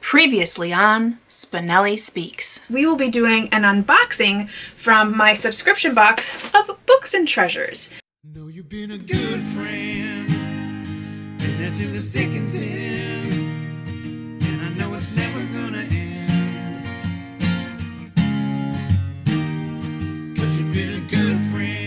Previously on Spenelli Speaks. We will be doing an unboxing from my subscription box of books and treasures. Know you've been a good friend, and that's in the thick and thin, and I know it's never gonna end, 'cause you've been a good friend.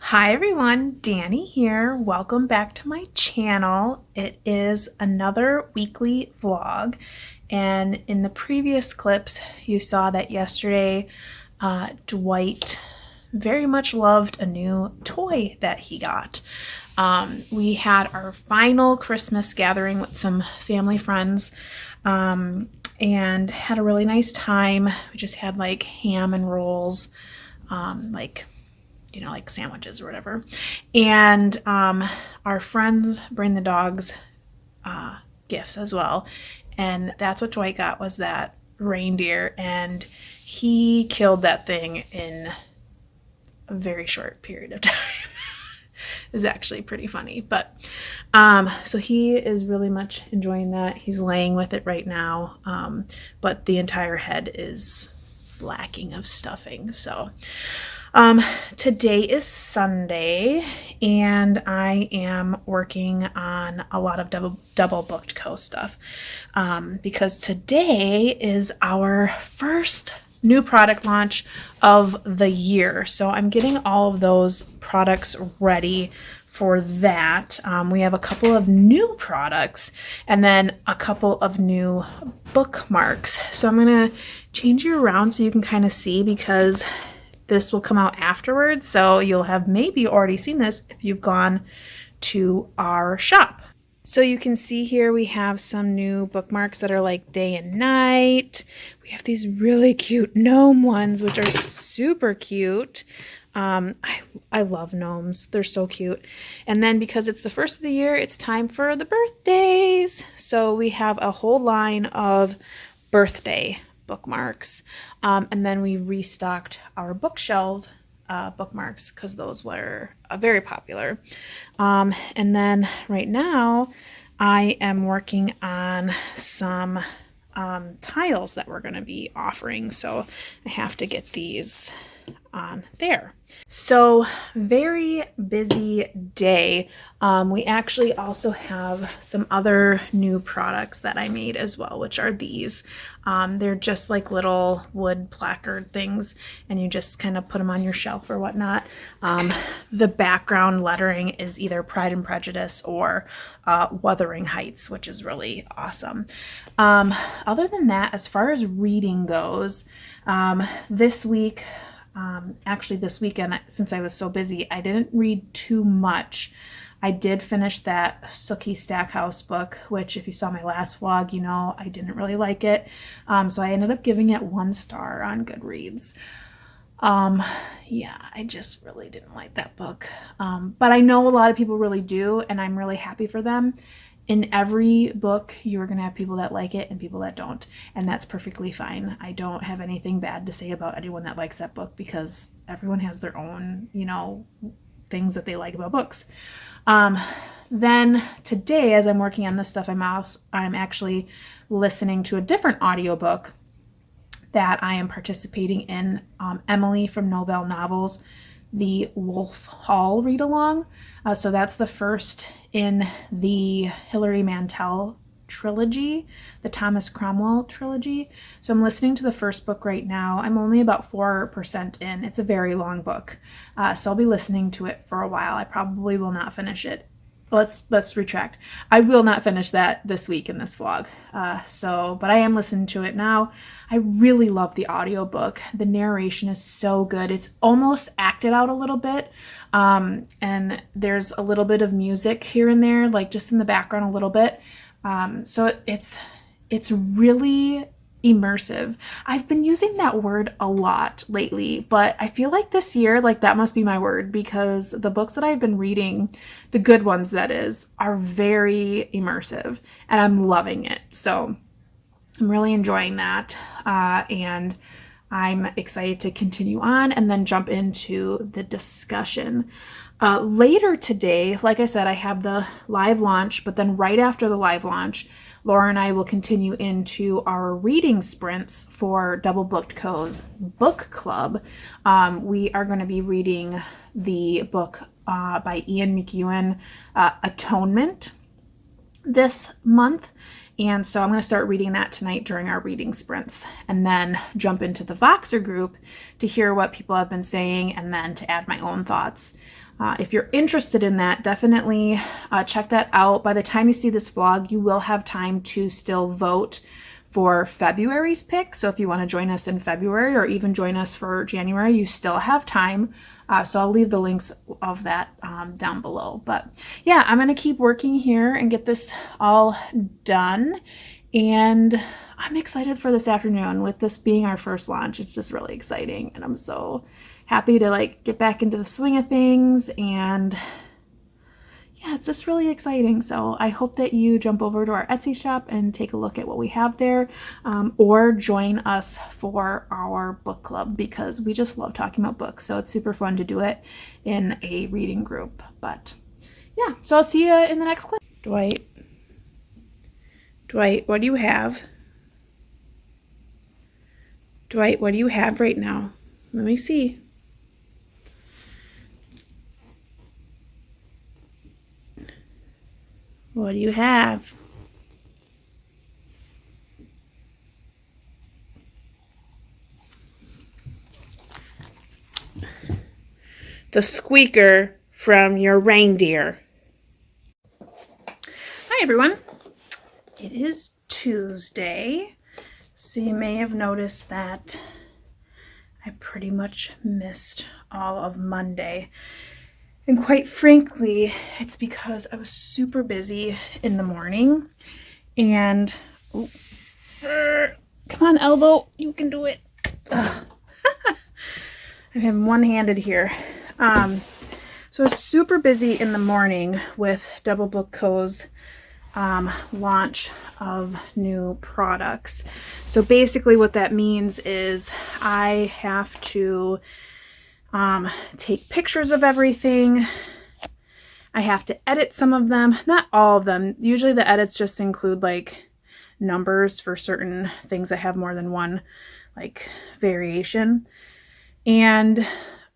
Hi everyone, Dani here. Welcome back to my channel. It is another weekly vlog, and in the previous clips you saw that yesterday Dwight very much loved a new toy that he got. We had our final Christmas gathering with some family friends and had a really nice time. We just had like ham and rolls, like sandwiches or whatever. And our friends bring the dogs gifts as well. And that's what Dwight got, was that reindeer. And he killed that thing in a very short period of time. It was actually pretty funny. But so he is really much enjoying that. He's laying with it right now. But the entire head is lacking of stuffing. So today is Sunday, and I am working on a lot of DoubleBookedCo stuff, because today is our first new product launch of the year. So I'm getting all of those products ready for that. We have a couple of new products and then a couple of new bookmarks. So I'm going to change you around so you can kind of see, because this will come out afterwards, so you'll have maybe already seen this if you've gone to our shop. So you can see here we have some new bookmarks that are like day and night. We have these really cute gnome ones, which are super cute. I love gnomes. They're so cute. And then because it's the first of the year, it's time for the birthdays. So we have a whole line of birthday bookmarks, and then we restocked our bookshelf bookmarks because those were very popular. And then right now I am working on some tiles that we're going to be offering, so I have to get these on there. So very busy day. We actually also have some other new products that I made as well, which are these. They're just like little wood placard things, and you just kind of put them on your shelf or whatnot. The background lettering is either Pride and Prejudice or Wuthering Heights, which is really awesome. Other than that, as far as reading goes, this week, actually this weekend, since I was so busy, I didn't read too much. I did finish that Sookie Stackhouse book, which if you saw my last vlog, you know I didn't really like it. So I ended up giving it 1 star on Goodreads. Yeah, I just really didn't like that book. But I know a lot of people really do, and I'm really happy for them. In every book, you're going to have people that like it and people that don't, and that's perfectly fine. I don't have anything bad to say about anyone that likes that book, because everyone has their own, things that they like about books. Then today, as I'm working on this stuff, I'm actually listening to a different audiobook that I am participating in Emily from Novell Novels, the Wolf Hall read-along. So that's the first in the Hilary Mantel trilogy, the Thomas Cromwell trilogy. So I'm listening to the first book right now. I'm only about 4% in. It's a very long book. So I'll be listening to it for a while. I probably will not finish it. Let's retract. I will not finish that this week in this vlog. But I am listening to it now. I really love the audiobook. The narration is so good. It's almost acted out a little bit. And there's a little bit of music here and there, like just in the background a little bit. So it's really immersive. I've been using that word a lot lately, but I feel like this year, like that must be my word, because the books that I've been reading, the good ones that is, are very immersive and I'm loving it. So I'm really enjoying that. And I'm excited to continue on and then jump into the discussion. Later today, like I said, I have the live launch, but then right after the live launch, Laura and I will continue into our reading sprints for DoubleBookedCo's book club. We are going to be reading the book by Ian McEwan, Atonement, this month. And so I'm going to start reading that tonight during our reading sprints and then jump into the Voxer group to hear what people have been saying and then to add my own thoughts. If you're interested in that, definitely check that out. By the time you see this vlog, you will have time to still vote for February's pick. So if you want to join us in February or even join us for January, you still have time. So I'll leave the links of that down below. But yeah, I'm going to keep working here and get this all done. And I'm excited for this afternoon. With this being our first launch, it's just really exciting. And I'm so happy to like get back into the swing of things, and yeah, it's just really exciting. So I hope that you jump over to our Etsy shop and take a look at what we have there, or join us for our book club, because we just love talking about books. So it's super fun to do it in a reading group. But yeah, so I'll see you in the next clip. Dwight, what do you have? Dwight, what do you have right now? Let me see. What do you have? The squeaker from your reindeer. Hi everyone. It is Tuesday, so you may have noticed that I pretty much missed all of Monday. And quite frankly, it's because I was super busy in the morning and come on, Elbow, you can do it. I'm one-handed here. So I was super busy in the morning with DoubleBookedCo's launch of new products. So basically what that means is I have to take pictures of everything. I have to edit some of them, not all of them. Usually the edits just include like numbers for certain things that have more than one like variation. And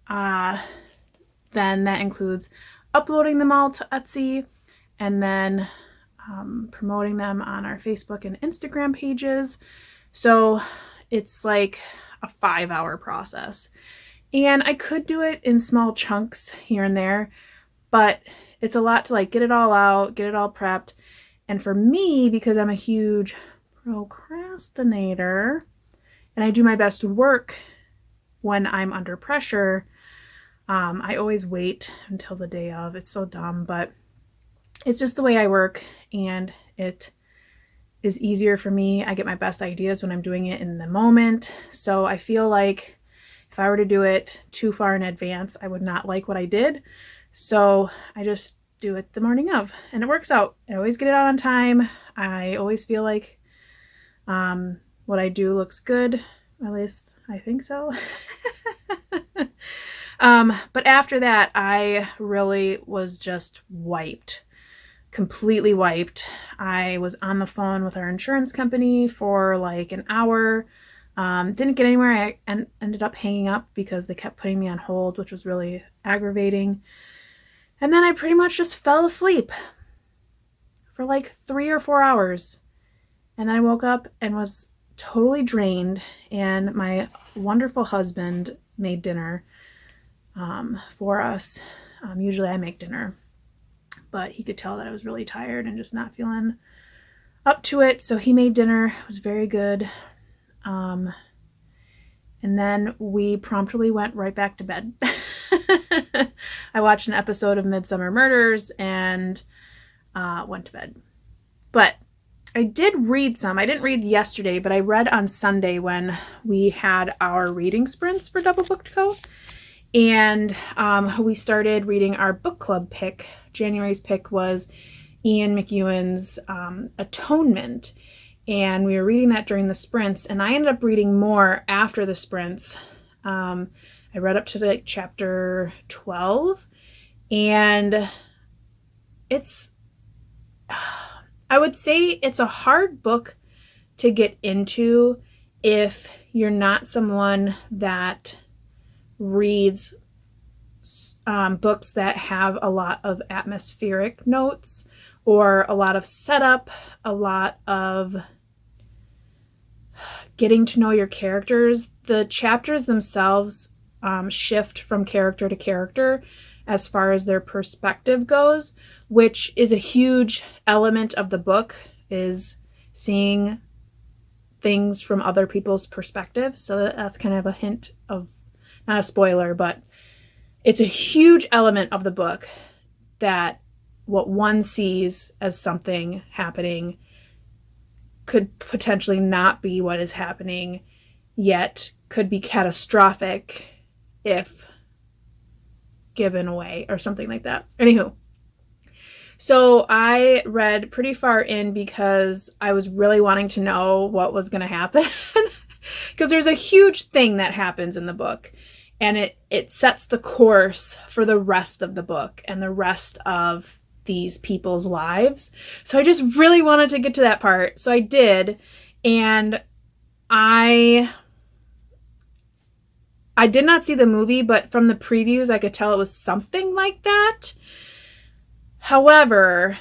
then that includes uploading them all to Etsy and then promoting them on our Facebook and Instagram pages. So it's like a 5-hour process. And I could do it in small chunks here and there, but it's a lot to like get it all out, get it all prepped. And for me, because I'm a huge procrastinator and I do my best work when I'm under pressure, I always wait until the day of. It's so dumb, but it's just the way I work, and it is easier for me. I get my best ideas when I'm doing it in the moment. So I feel like if I were to do it too far in advance, I would not like what I did. So I just do it the morning of, and it works out. I always get it out on time. I always feel like what I do looks good. At least I think so. But after that, I really was just wiped. Completely wiped. I was on the phone with our insurance company for like an hour. Didn't get anywhere. I ended up hanging up because they kept putting me on hold, which was really aggravating. And then I pretty much just fell asleep for like 3 or 4 hours. And then I woke up and was totally drained. And my wonderful husband made dinner for us. Usually I make dinner, but he could tell that I was really tired and just not feeling up to it. So he made dinner. It was very good. And then we promptly went right back to bed. I watched an episode of Midsummer Murders and went to bed. But I did read some. I didn't read yesterday, but I read on Sunday when we had our reading sprints for DoubleBookedCo. And we started reading our book club pick. January's pick was Ian McEwan's Atonement. And we were reading that during the sprints. And I ended up reading more after the sprints. I read up to like chapter 12. And I would say it's a hard book to get into if you're not someone that reads books that have a lot of atmospheric notes or a lot of setup, a lot of getting to know your characters. The chapters themselves shift from character to character as far as their perspective goes, which is a huge element of the book, is seeing things from other people's perspectives. So that's kind of a hint of, not a spoiler, but it's a huge element of the book that what one sees as something happening could potentially not be what is happening, yet could be catastrophic if given away or something like that. Anywho, so I read pretty far in because I was really wanting to know what was going to happen because there's a huge thing that happens in the book, and it sets the course for the rest of the book and the rest of these people's lives. So I just really wanted to get to that part. So I did, and I did not see the movie, but from the previews I could tell it was something like that. However,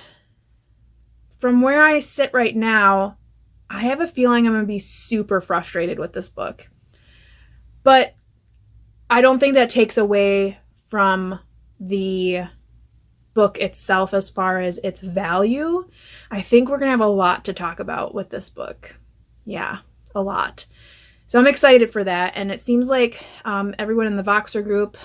from where I sit right now, I have a feeling I'm going to be super frustrated with this book. But I don't think that takes away from the book itself as far as its value. I think we're going to have a lot to talk about with this book. Yeah, a lot. So I'm excited for that. And it seems like everyone in the Voxer group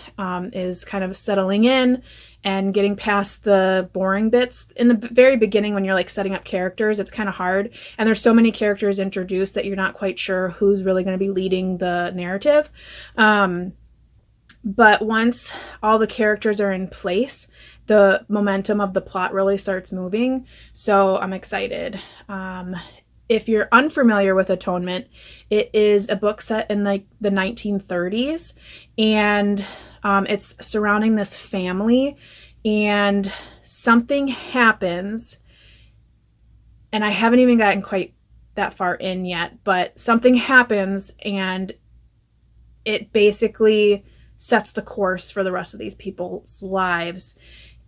is kind of settling in and getting past the boring bits. In the very beginning, when you're like setting up characters, it's kind of hard. And there's so many characters introduced that you're not quite sure who's really going to be leading the narrative. But once all the characters are in place, the momentum of the plot really starts moving. So I'm excited. If you're unfamiliar with Atonement, it is a book set in like the 1930s, and it's surrounding this family, and something happens, and I haven't even gotten quite that far in yet, but something happens and it basically sets the course for the rest of these people's lives.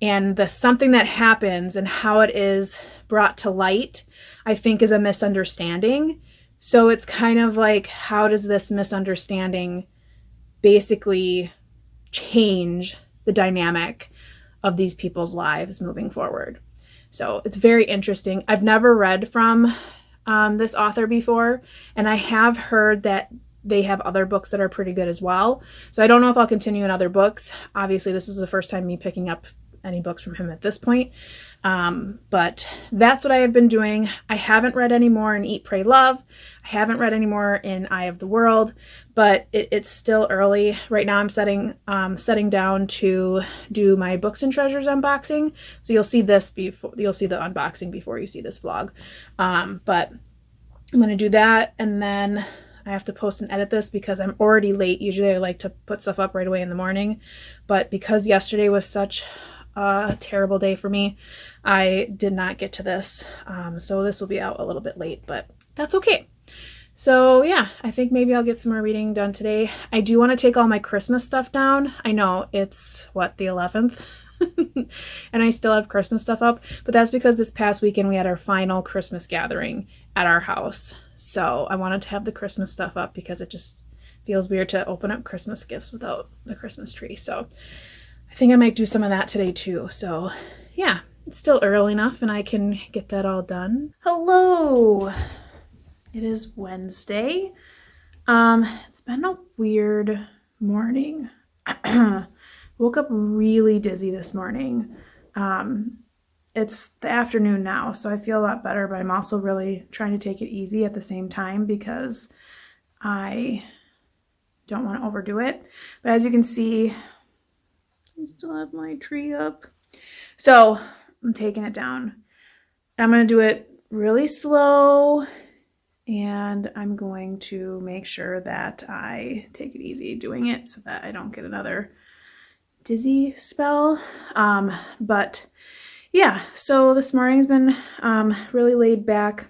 And the something that happens and how it is brought to light, I think, is a misunderstanding. So it's kind of like, how does this misunderstanding basically change the dynamic of these people's lives moving forward? So it's very interesting. I've never read from this author before, and I have heard that they have other books that are pretty good as well. So I don't know if I'll continue in other books. Obviously, this is the first time me picking up any books from him at this point. But that's what I have been doing. I haven't read any more in Eat, Pray, Love. I haven't read any more in Eye of the World, but it's still early. Right now I'm setting down to do my Books and Treasures unboxing. So you'll see this before, you'll see the unboxing before you see this vlog. But I'm going to do that, and then I have to post and edit this because I'm already late. Usually I like to put stuff up right away in the morning, but because yesterday was such a terrible day for me, I did not get to this. So this will be out a little bit late, but that's okay. So yeah, I think maybe I'll get some more reading done today. I do want to take all my Christmas stuff down. I know it's the 11th and I still have Christmas stuff up, but that's because this past weekend we had our final Christmas gathering at our house. So I wanted to have the Christmas stuff up because it just feels weird to open up Christmas gifts without the Christmas tree. So I think I might do some of that today too. So yeah, it's still early enough and I can get that all done. Hello! It is Wednesday. It's been a weird morning. Woke up really dizzy this morning. It's the afternoon now, so I feel a lot better, but I'm also really trying to take it easy at the same time because I don't want to overdo it. But as you can see, I still have my tree up. So I'm taking it down. I'm going to do it really slow. And I'm going to make sure that I take it easy doing it so that I don't get another dizzy spell. But yeah, so this morning's been really laid back.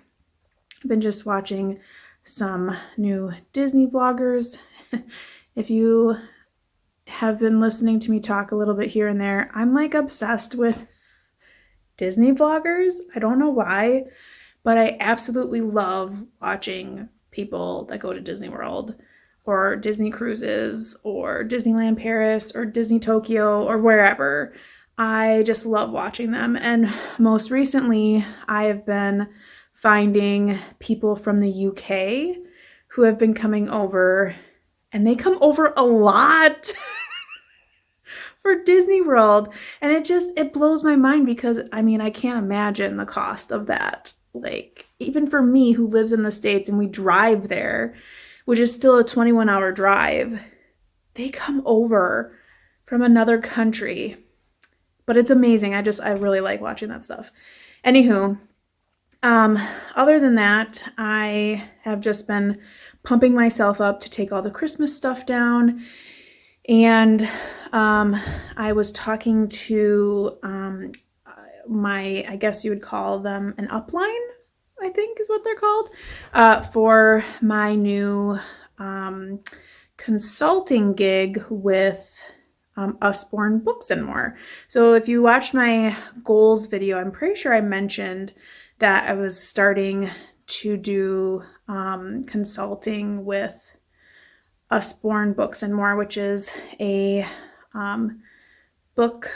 I've been just watching some new Disney vloggers. If you have been listening to me talk a little bit here and there, I'm like obsessed with Disney vloggers. I don't know why. But I absolutely love watching people that go to Disney World or Disney cruises or Disneyland Paris or Disney Tokyo or wherever. I just love watching them. And most recently, I have been finding people from the UK who have been coming over, and they come over a lot for Disney World. And it blows my mind because, I mean, I can't imagine the cost of that. Like, even for me who lives in the States and we drive there, which is still a 21-hour drive, they come over from another country. But it's amazing. I really like watching that stuff. Anywho, other than that, I have just been pumping myself up to take all the Christmas stuff down. And I was talking to I guess you would call them an upline, I think is what they're called, for my new consulting gig with Usborne Books and More. So if you watch my goals video, I'm pretty sure I mentioned that I was starting to do consulting with Usborne Books and More, which is a book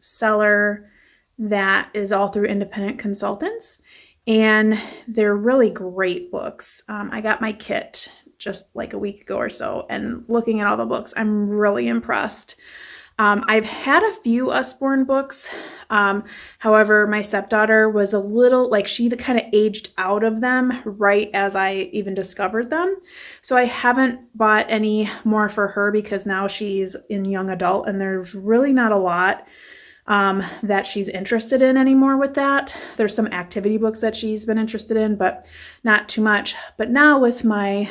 seller that is all through independent consultants, and they're really great books. I got my kit just like a week ago or so, and looking at all the books, I'm really impressed. I've had a few Usborne books. However, my stepdaughter was a little, she kind of aged out of them right as I even discovered them. So I haven't bought any more for her because now she's in young adult and there's really not a lot that she's interested in anymore with that. There's some activity books that she's been interested in, but not too much. But now with my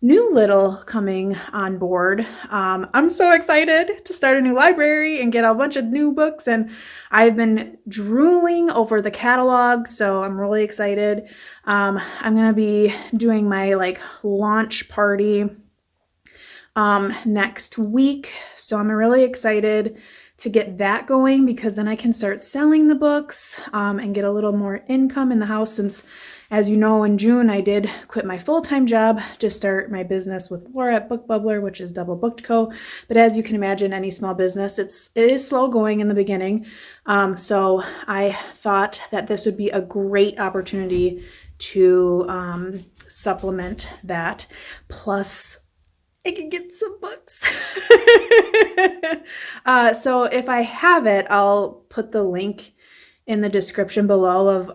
new little coming on board, I'm so excited to start a new library and get a bunch of new books. And I've been drooling over the catalog, so I'm really excited. I'm going to be doing my launch party next week. So I'm really excited to get that going because then I can start selling the books and get a little more income in the house since, as you know, in June I did quit my full-time job to start my business with Laura at Book Bubbler, which is DoubleBookedCo. But as you can imagine, any small business, it is slow going in the beginning. So I thought that this would be a great opportunity to supplement that. Plus, I could get some books. So if I have it, I'll put the link in the description below of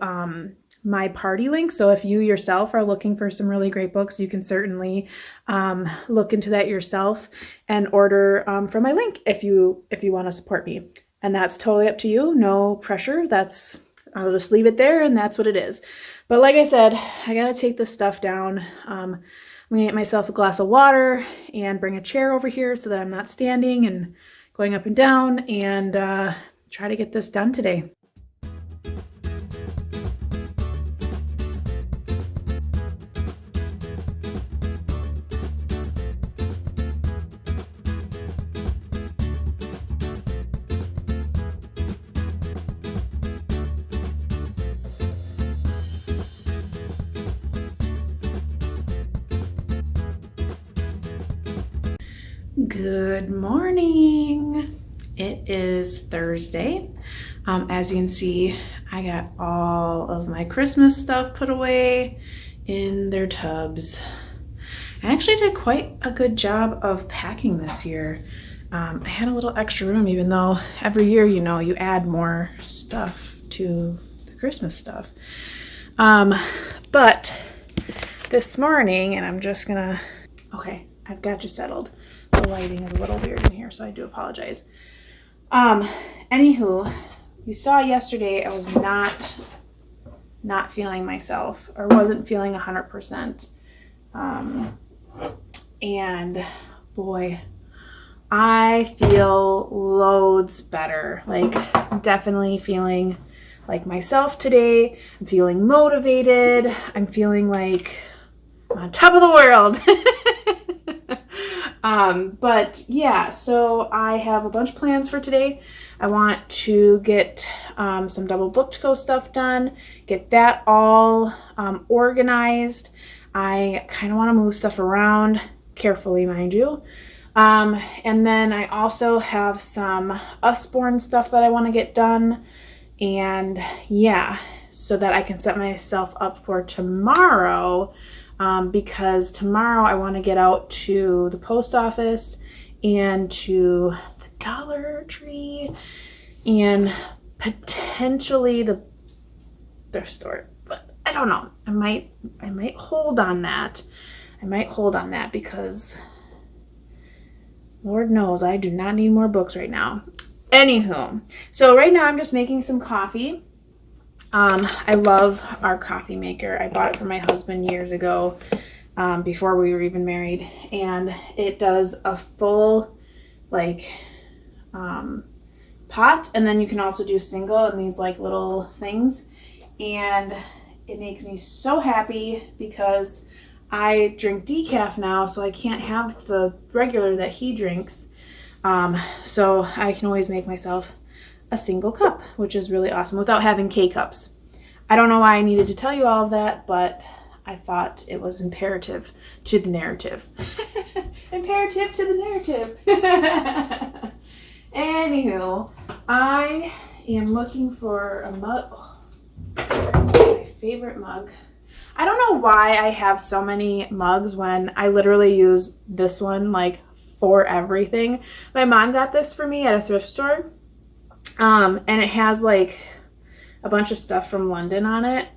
my party link. So if you yourself are looking for some really great books, you can certainly look into that yourself and order from my link if you want to support me. And that's totally up to you. No pressure. I'll just leave it there and that's what it is. But like I said, I got to take this stuff down. I'm going to get myself a glass of water and bring a chair over here so that I'm not standing and going up and down and try to get this done today. Good morning. It is Thursday. As you can see, I got all of my Christmas stuff put away in their tubs. I actually did quite a good job of packing this year. I had a little extra room, even though every year, you add more stuff to the Christmas stuff. But this morning, and I'm just gonna, okay, I've got you settled. The lighting is a little weird in here, so I do apologize. Anywho, you saw yesterday I was not feeling myself, or wasn't feeling 100%. And boy, I feel loads better. Like, I'm definitely feeling like myself today. I'm feeling motivated. I'm feeling like I'm on top of the world. But yeah, so I have a bunch of plans for today. I want to get some DoubleBookedCo stuff done, get that all organized. I kind of want to move stuff around carefully, mind you. And then I also have some Usborne stuff that I want to get done. And yeah, so that I can set myself up for tomorrow. Because tomorrow I want to get out to the post office and to the Dollar Tree and potentially the thrift store. But I don't know. I might hold on that. Because Lord knows I do not need more books right now. Anywho, so right now I'm just making some coffee. I love our coffee maker. I bought it for my husband years ago, before we were even married, and it does a full pot, and then you can also do single in these little things, and it makes me so happy because I drink decaf now, so I can't have the regular that he drinks, so I can always make myself a single cup, which is really awesome, without having K-cups. I don't know why I needed to tell you all of that, but I thought it was imperative to the narrative. Imperative to the narrative. Anywho, I am looking for a mug. Oh, my favorite mug. I don't know why I have so many mugs when I literally use this one for everything. My mom got this for me at a thrift store. And it has a bunch of stuff from London on it,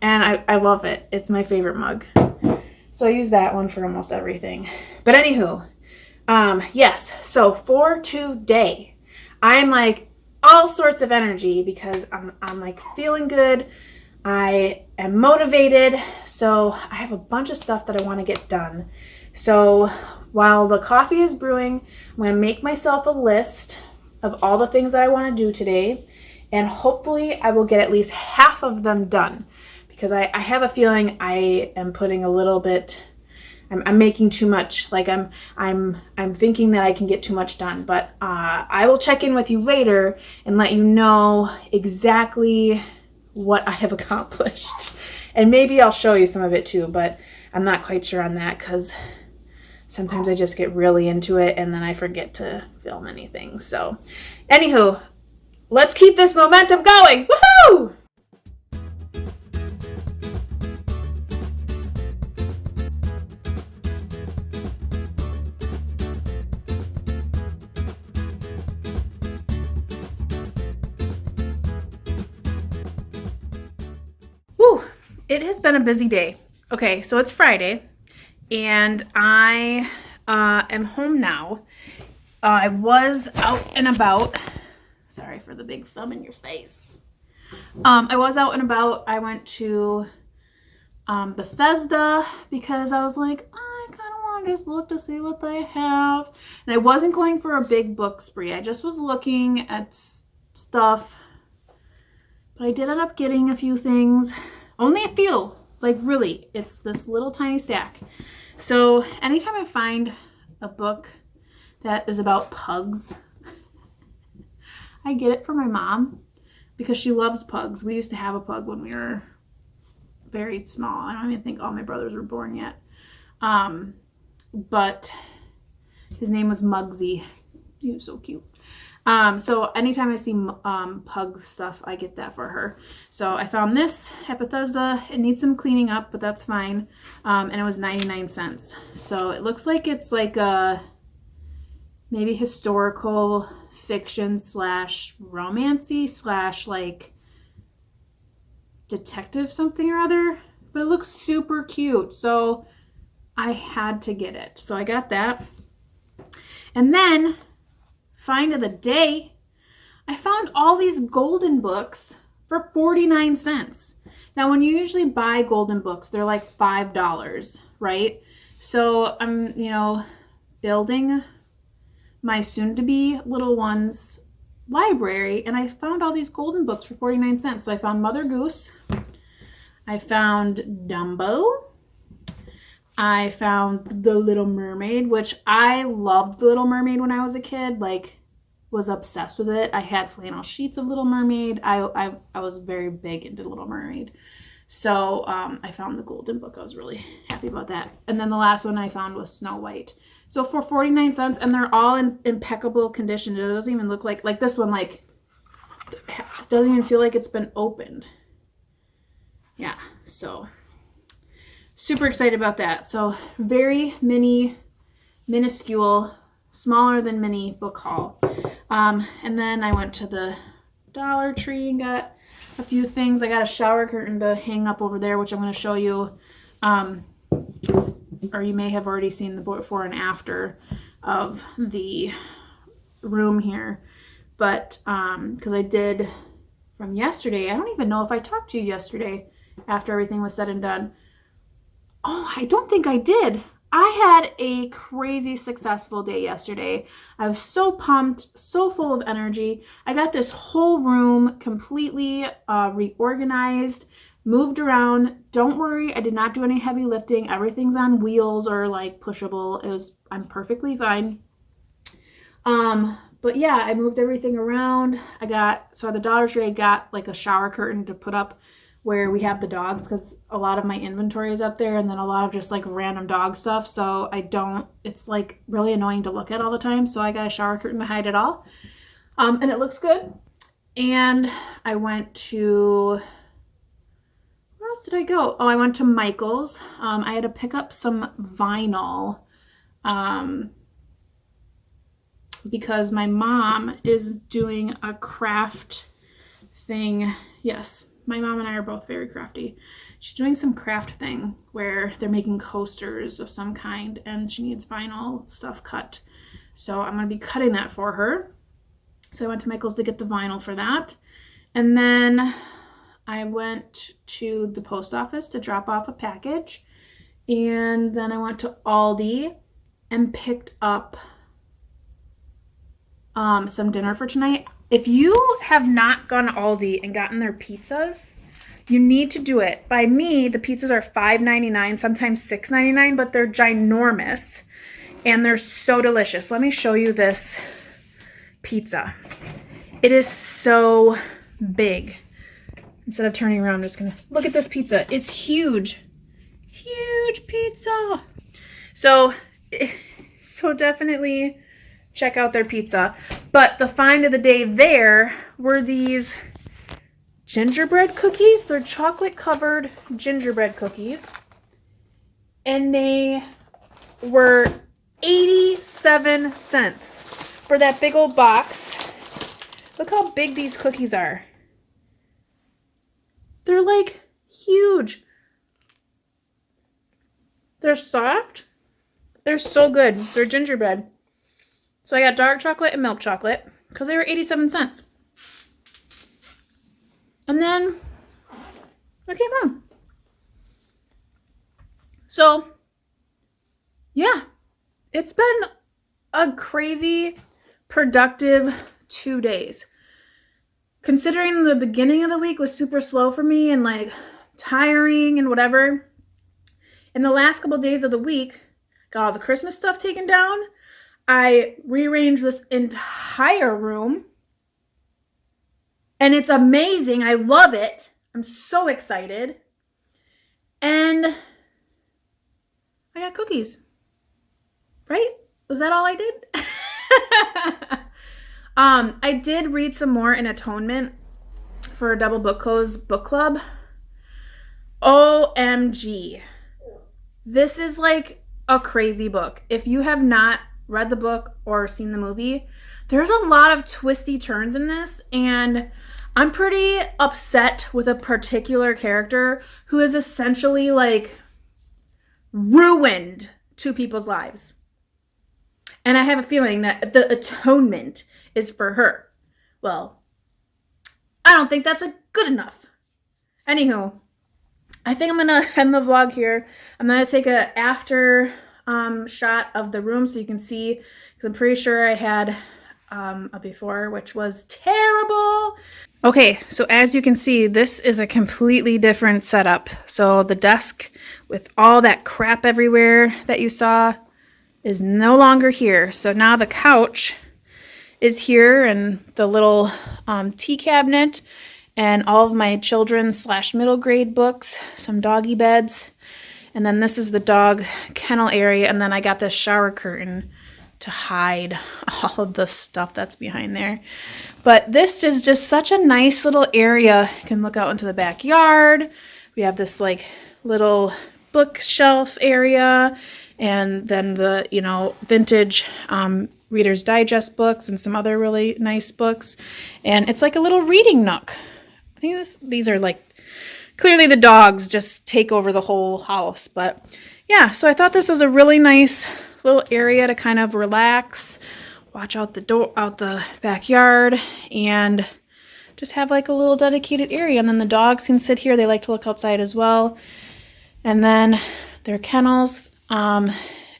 and I love it. It's my favorite mug, so I use that one for almost everything. But anywho, yes, so for today I'm all sorts of energy because I'm feeling good. I am motivated, so I have a bunch of stuff that I want to get done. So while the coffee is brewing, I'm going to make myself a list of all the things that I want to do today, and hopefully I will get at least half of them done, because I have a feeling I am putting a little bit, I'm making too much, I'm thinking that I can get too much done, but I will check in with you later and let you know exactly what I have accomplished, and maybe I'll show you some of it too, but I'm not quite sure on that because sometimes I just get really into it and then I forget to film anything. So, anywho, let's keep this momentum going. Woohoo! Woo! It has been a busy day. Okay, so it's Friday. And I am home now. I was out and about. Sorry for the big thumb in your face. I was out and about. I went to Bethesda because I was like, I kind of want to just look to see what they have. And I wasn't going for a big book spree. I just was looking at stuff. But I did end up getting a few things. Only a few. Really, it's this little tiny stack. So anytime I find a book that is about pugs, I get it for my mom because she loves pugs. We used to have a pug when we were very small. I don't even think all my brothers were born yet. But His name was Muggsy. He was so cute. So anytime I see pug stuff, I get that for her. So I found this at Bethesda. It needs some cleaning up, but that's fine. And it was 99 cents. So it looks like it's like a maybe historical fiction slash romancy slash like detective something or other. But it looks super cute. So I had to get it. So I got that. And then find of the day, I found all these golden books for 49 cents. Now, when you usually buy golden books, they're like $5, right? So I'm, building my soon-to-be little one's library, and I found all these golden books for 49 cents. So I found Mother Goose. I found Dumbo. I found The Little Mermaid, which I loved The Little Mermaid when I was a kid, like was obsessed with it. I had flannel sheets of Little Mermaid. I was very big into Little Mermaid. So I found the golden book. I was really happy about that. And then the last one I found was Snow White. So for 49 cents, and they're all in impeccable condition. It doesn't even look like this one, like, it doesn't even feel like it's been opened. Yeah, so super excited about that. So very minuscule, smaller than mini book haul. And then I went to the Dollar Tree and got a few things. I got a shower curtain to hang up over there, which I'm going to show you. Or you may have already seen the before and after of the room here. But because I did from yesterday, I don't even know if I talked to you yesterday after everything was said and done. Oh, I don't think I did. I had a crazy successful day yesterday. I was so pumped, so full of energy. I got this whole room completely reorganized, moved around. Don't worry, I did not do any heavy lifting. Everything's on wheels or like pushable. I'm perfectly fine. But yeah, I moved everything around. So at the Dollar Tree, I got like a shower curtain to put up where we have the dogs, because a lot of my inventory is up there, and then a lot of just like random dog stuff. So it's like really annoying to look at all the time. So I got a shower curtain to hide it all. And it looks good. And I went to, where else did I go? Oh, I went to Michael's. I had to pick up some vinyl, because my mom is doing a craft thing. Yes. My mom and I are both very crafty. She's doing some craft thing where they're making coasters of some kind, and she needs vinyl stuff cut. So I'm going to be cutting that for her. So I went to Michael's to get the vinyl for that. And then I went to the post office to drop off a package. And then I went to Aldi and picked up some dinner for tonight. If you have not gone to Aldi and gotten their pizzas, you need to do it. By me, the pizzas are $5.99, sometimes $6.99, but they're ginormous and they're so delicious. Let me show you this pizza. It is so big. Instead of turning around, I'm just going to look at this pizza. It's huge. Huge pizza. So definitely check out their pizza. But the find of the day there were these gingerbread cookies. They're chocolate covered gingerbread cookies. And they were 87 cents for that big old box. Look how big these cookies are. They're like huge. They're soft. They're so good. They're gingerbread. So I got dark chocolate and milk chocolate because they were 87 cents. And then I came home. So yeah, it's been a crazy, productive 2 days. Considering the beginning of the week was super slow for me and like tiring and whatever. In the last couple days of the week, got all the Christmas stuff taken down. I rearranged this entire room. And it's amazing. I love it. I'm so excited. And I got cookies. Right? Was that all I did? I did read some more in Atonement for DoubleBookedCo's book club. OMG. This is like a crazy book. If you have not read the book or seen the movie, there's a lot of twisty turns in this, and I'm pretty upset with a particular character who is essentially like ruined two people's lives. And I have a feeling that the atonement is for her. Well, I don't think that's good enough. Anywho, I think I'm going to end the vlog here. I'm going to take an after shot of the room so you can see, because I'm pretty sure I had a before, which was terrible. Okay, so as you can see, this is a completely different setup. So the desk with all that crap everywhere that you saw is no longer here. So now the couch is here, and the little tea cabinet, and all of my children's / middle grade books, some doggy beds, and then this is the dog kennel area, and then I got this shower curtain to hide all of the stuff that's behind there. But this is just such a nice little area. You can look out into the backyard. We have this like little bookshelf area, and then the, you know, vintage Reader's Digest books and some other really nice books. And it's like a little reading nook. I think these are like, clearly the dogs just take over the whole house. But yeah, so I thought this was a really nice little area to kind of relax, watch out the backyard, and just have like a little dedicated area. And then the dogs can sit here. They like to look outside as well. And then their kennels, and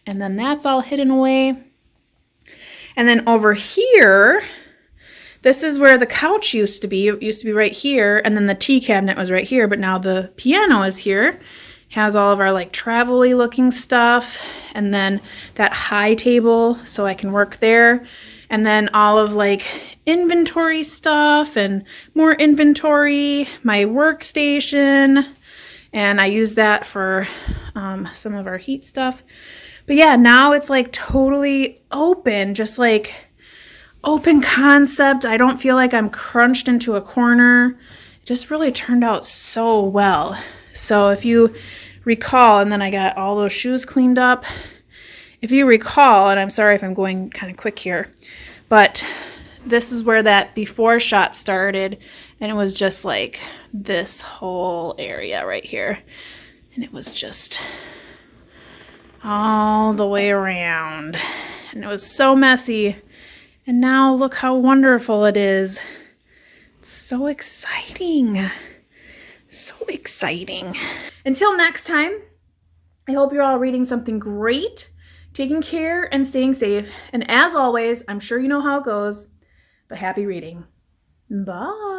then that's all hidden away. And then over here, this is where the couch used to be. It used to be right here, and then the tea cabinet was right here, but now the piano is here. Has all of our like travel-y looking stuff, and then that high table so I can work there, and then all of like inventory stuff and more inventory, my workstation, and I use that for some of our heat stuff. But yeah, now it's like totally open, just like open concept. I don't feel like I'm crunched into a corner. It just really turned out so well. So if you recall, and then I got all those shoes cleaned up. If you recall, and I'm sorry if I'm going kind of quick here, but this is where that before shot started, and it was just like this whole area right here. And it was just all the way around. And it was so messy. And now look how wonderful it is. It's so exciting. So exciting. Until next time, I hope you're all reading something great, taking care and staying safe. And as always, I'm sure you know how it goes, but happy reading. Bye.